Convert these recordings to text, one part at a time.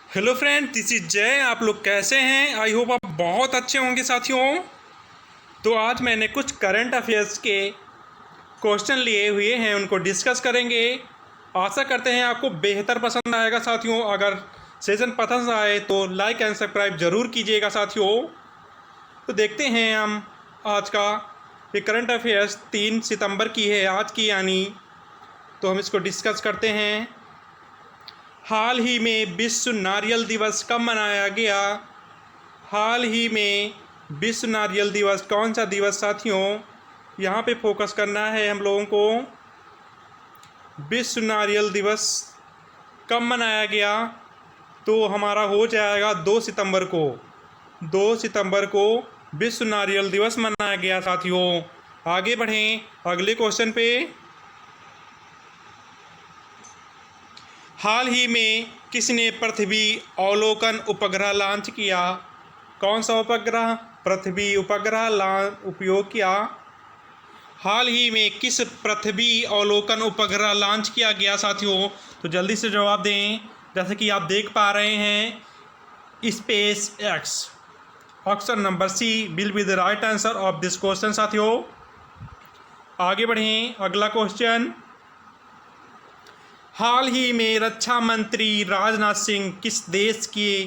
Hello friend, this is जय। आप लोग कैसे हैं? आई होप आप बहुत अच्छे होंगे साथियों। तो आज मैंने कुछ करंट अफेयर्स के क्वेश्चन लिए हुए हैं, उनको डिस्कस करेंगे। आशा करते हैं आपको बेहतर पसंद आएगा साथियों। अगर सेशन पसंद आए तो लाइक एंड सब्सक्राइब ज़रूर कीजिएगा साथियों। तो देखते हैं हम आज का ये करंट अफेयर्स 3 सितंबर की है, आज की यानी। तो हम इसको डिस्कस करते हैं। हाल ही में विश्व नारियल दिवस कब मनाया गया? हाल ही में विश्व नारियल दिवस कौन सा दिवस साथियों? यहाँ पे फोकस करना है हम लोगों को। विश्व नारियल दिवस कब मनाया गया? तो हमारा हो जाएगा 2 सितंबर को। 2 सितंबर को विश्व नारियल दिवस मनाया गया साथियों। आगे बढ़ें अगले क्वेश्चन पे। हाल ही में किसने पृथ्वी अवलोकन उपग्रह लॉन्च किया? कौन सा उपग्रह पृथ्वी उपग्रह उपयोग किया? हाल ही में किस पृथ्वी अवलोकन उपग्रह लॉन्च किया गया साथियों? तो जल्दी से जवाब दें। जैसे कि आप देख पा रहे हैं, SpaceX. Option number C will be the right answer of this question साथियों। आगे बढ़ें अगला क्वेश्चन। हाल ही में रक्षा मंत्री राजनाथ सिंह किस देश के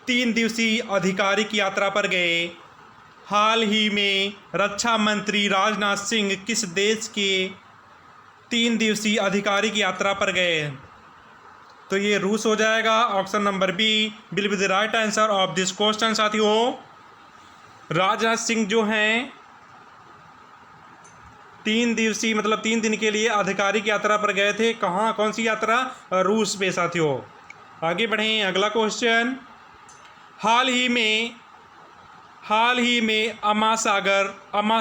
3 दिवसीय आधिकारिक यात्रा पर गए? हाल ही में रक्षा मंत्री राजनाथ सिंह किस देश के 3 दिवसीय आधिकारिक यात्रा पर गए? तो ये रूस हो जाएगा। Option number B will be the right answer of this question साथियों। राजनाथ सिंह जो हैं 3 दिवसीय मतलब 3 दिन के लिए आधिकारिक यात्रा पर गए थे। कहाँ, कौन सी यात्रा? रूस में साथियों। आगे बढ़ें अगला क्वेश्चन। हाल ही में अमा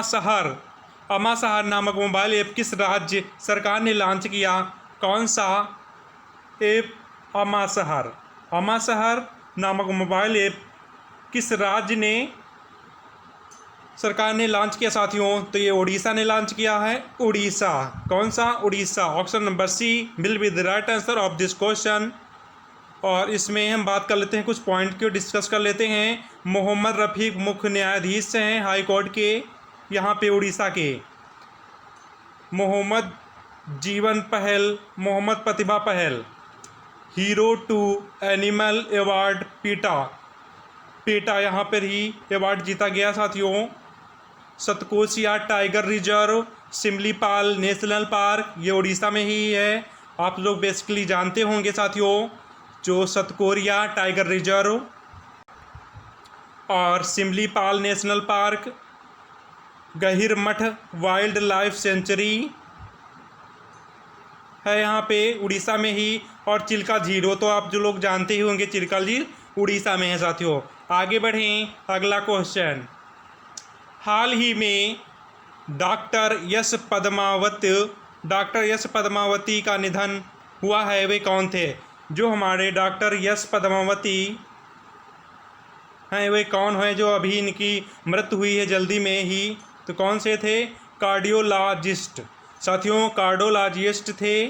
शहर नामक मोबाइल ऐप किस राज्य सरकार ने लॉन्च किया? कौन सा ऐप? अमा शहर नामक मोबाइल ऐप किस राज्य ने सरकार ने लॉन्च किया साथियों? तो ये उड़ीसा ने लॉन्च किया है। उड़ीसा, कौन सा? Orissa. Option number C will be the right answer of this question. और इसमें हम बात कर लेते हैं, कुछ पॉइंट को डिस्कस कर लेते हैं। मोहम्मद रफ़ीक मुख्य न्यायाधीश हैं हाई कोर्ट के यहाँ पे उड़ीसा के। मोहम्मद जीवन पहल, मोहम्मद प्रतिभा पहल, hero to animal award PETA यहाँ पर ही अवार्ड जीता गया साथियों। Satkosia tiger reserve, Similipal national park, ये उड़ीसा में ही है। आप लोग बेसिकली जानते होंगे साथियों, जो सतकोरिया टाइगर रिजर्व और Similipal national park, Gahirmatha wild life sanctuary है यहाँ पे उड़ीसा में ही। और चिल्का झील, वो तो आप जो लोग जानते ही होंगे, चिल्का झील उड़ीसा में है साथियों। आगे बढ़ें अगला क्वेश्चन। हाल ही में डॉक्टर यश पद्मावती का निधन हुआ है, वे कौन थे? जो हमारे डॉक्टर यश पद्मावती हैं वे कौन है जो अभी इनकी मृत्यु हुई है जल्दी में ही? तो कौन से थे? कार्डियोलॉजिस्ट साथियों, कार्डियोलॉजिस्ट थे।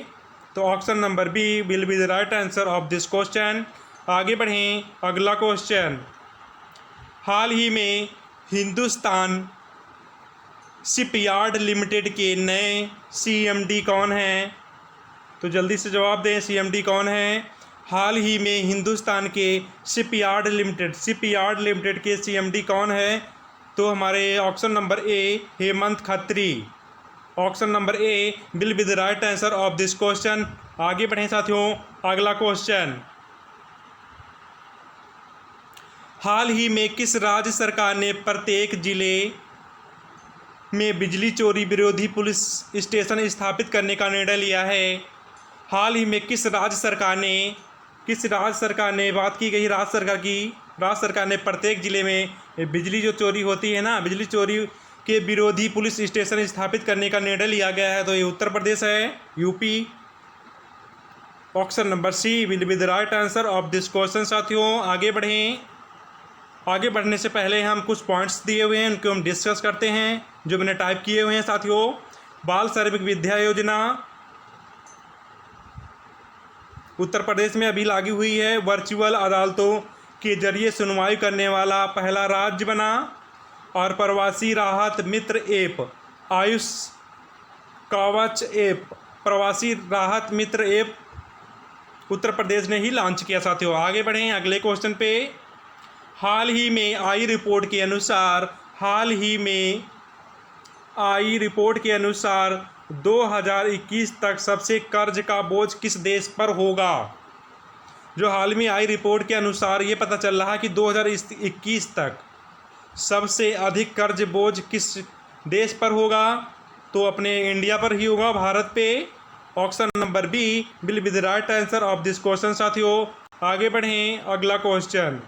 तो option number B will be the right answer of this question. आगे बढ़ें अगला क्वेश्चन। हाल ही में हिंदुस्तान शिपयार्ड लिमिटेड के नए सीएमडी कौन हैं? तो जल्दी से जवाब दें, सीएमडी कौन हैं? हाल ही में हिंदुस्तान के शिपयार्ड लिमिटेड के सीएमडी कौन है? तो हमारे option number A Hemant Khatri. Option number A will be the right answer of this question. आगे बढ़ें साथियों अगला क्वेश्चन। हाल ही में किस राज्य सरकार ने प्रत्येक जिले में बिजली चोरी विरोधी पुलिस स्टेशन स्थापित करने का निर्णय लिया है? हाल ही में किस राज्य सरकार ने बात की गई, राज्य सरकार ने प्रत्येक ज़िले में बिजली जो चोरी होती है ना, बिजली चोरी के विरोधी पुलिस स्टेशन स्थापित करने का निर्णय लिया गया है? तो ये उत्तर प्रदेश है, UP. Option number C will be the right answer of this question साथियों। आगे बढ़ें। आगे बढ़ने से पहले हम कुछ पॉइंट्स दिए हुए हैं, उनको हम डिस्कस करते हैं जो मैंने टाइप किए हुए हैं साथियों। बाल सर्विक विद्या योजना, उत्तर प्रदेश में अभी लागू हुई है। वर्चुअल अदालतों के जरिए सुनवाई करने वाला पहला राज्य बना। और प्रवासी राहत मित्र ऐप, आयुष कवच ऐप, प्रवासी राहत मित्र ऐप उत्तर प्रदेश ने ही लॉन्च किया साथियों। आगे बढ़ें अगले क्वेश्चन पे। हाल ही में आई रिपोर्ट के अनुसार 2021 तक सबसे कर्ज का बोझ किस देश पर होगा। जो हाल में आई रिपोर्ट के अनुसार ये पता चल रहा है कि 2021 तक सबसे अधिक कर्ज बोझ किस देश पर होगा, तो अपने इंडिया पर ही होगा, भारत पे। Option number B will be the right answer of this question साथियों। आगे बढ़ें अगला क्वेश्चन।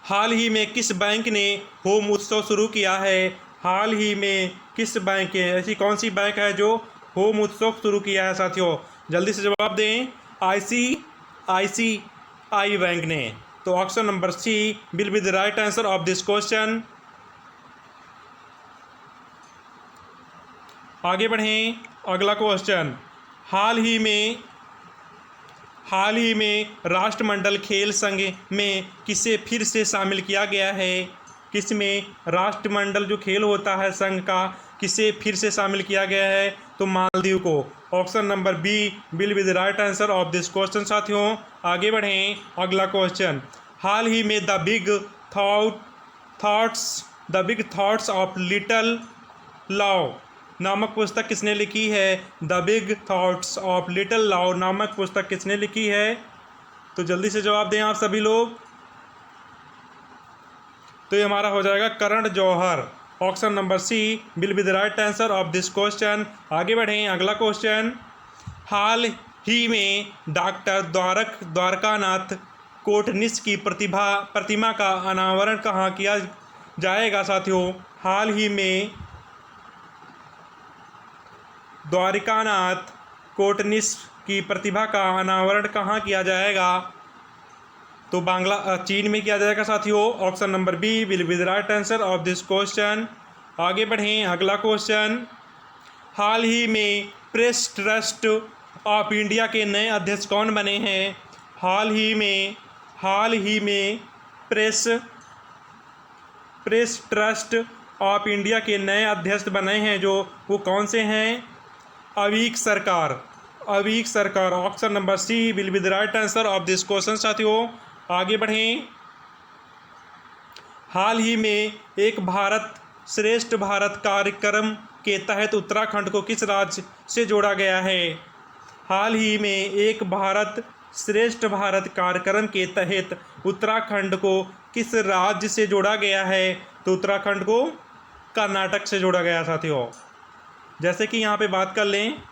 हाल ही में किस बैंक ने होम उत्सव शुरू किया है। हाल ही में किस बैंक है, ऐसी कौन सी बैंक है जो होम उत्सव शुरू किया है साथियों। जल्दी से जवाब दें। ICICI बैंक ने। तो option number C will be the right answer of this question. आगे बढ़ें अगला क्वेश्चन। हाल ही में राष्ट्रमंडल खेल संघ में किसे फिर से शामिल किया गया है। किस में राष्ट्रमंडल जो खेल होता है संघ का, किसे फिर से शामिल किया गया है, तो मालदीव को। Option number B will be the right answer of this question साथियों। आगे बढ़ें अगला क्वेश्चन। हाल ही में the big thoughts of little love नामक पुस्तक किसने लिखी है। The big thoughts of little love नामक पुस्तक किसने लिखी है, तो जल्दी से जवाब दें आप सभी लोग। तो ये हमारा हो जाएगा Karan Johar. Option number C will be the right answer of this question. आगे बढ़ें अगला क्वेश्चन। हाल ही में डॉक्टर द्वारकानाथ कोटनिस की प्रतिमा का अनावरण कहाँ किया जाएगा साथियों। हाल ही में द्वारकानाथ कोटनिस की प्रतिभा का अनावरण कहाँ किया जाएगा, तो चीन में किया जाएगा साथियों। Option number B will be the right answer of this question. आगे बढ़ें अगला क्वेश्चन। हाल ही में प्रेस ट्रस्ट ऑफ इंडिया के नए अध्यक्ष कौन बने हैं। हाल ही में प्रेस ट्रस्ट ऑफ इंडिया के नए अध्यक्ष बने हैं जो, वो कौन से हैं। Aveek Sarkar. Option number C will be the right answer of this question साथियों। आगे बढ़ें। हाल ही में एक भारत श्रेष्ठ भारत कार्यक्रम के तहत उत्तराखंड को किस राज्य से जोड़ा गया है। हाल ही में एक भारत श्रेष्ठ भारत कार्यक्रम के तहत उत्तराखंड को किस राज्य से जोड़ा गया है, तो उत्तराखंड को कर्नाटक से जोड़ा गया साथियों। जैसे कि यहाँ पे बात कर लें,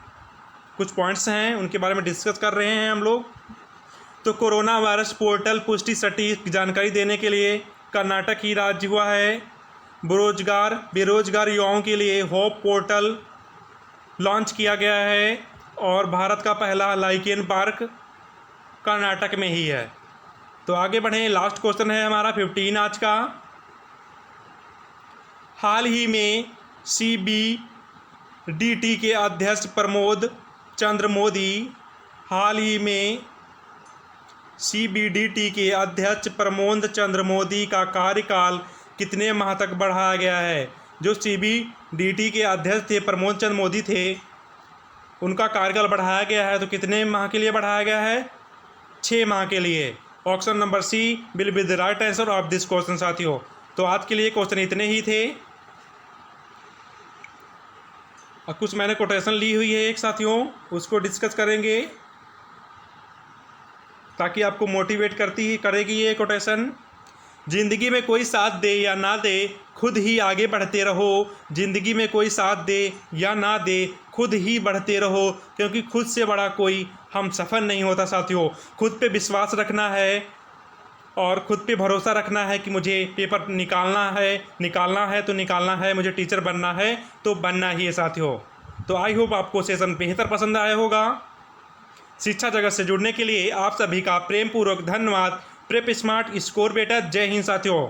कुछ पॉइंट्स हैं उनके बारे में डिस्कस कर रहे हैं हम लोग। तो कोरोना वायरस पोर्टल पुष्टि सटीक जानकारी देने के लिए कर्नाटक ही राज्य हुआ है। बेरोजगार युवाओं के लिए होप पोर्टल लॉन्च किया गया है। और भारत का पहला लाइकेन पार्क कर्नाटक में ही है। तो आगे बढ़ें, लास्ट क्वेश्चन है हमारा 15 आज का। हाल ही में CBDT के अध्यक्ष प्रमोद चंद्र मोदी का कार्यकाल कितने माह तक बढ़ाया गया है। जो CBDT के अध्यक्ष थे प्रमोद चंद्र मोदी थे, उनका कार्यकाल बढ़ाया गया है, तो कितने माह के लिए बढ़ाया गया है, 6 माह के लिए। Option number C will be the right answer of this question साथियों। तो आज के लिए क्वेश्चन इतने ही थे। और कुछ मैंने कोटेशन ली हुई है एक साथियों, उसको डिस्कस करेंगे ताकि आपको मोटिवेट करेगी ये कोटेशन। ज़िंदगी में कोई साथ दे या ना दे, खुद ही आगे बढ़ते रहो। ज़िंदगी में कोई साथ दे या ना दे, खुद ही बढ़ते रहो, क्योंकि खुद से बड़ा कोई हम सफ़र नहीं होता साथियों। खुद पे विश्वास रखना है और खुद पे भरोसा रखना है कि मुझे पेपर निकालना है तो निकालना है, मुझे टीचर बनना है तो बनना ही है साथियों। तो आई होप आपको सेशन बेहतर पसंद आया होगा। शिक्षा जगत से जुड़ने के लिए आप सभी का प्रेम पूर्वक धन्यवाद। Prep smart score better. जय हिंद साथियों।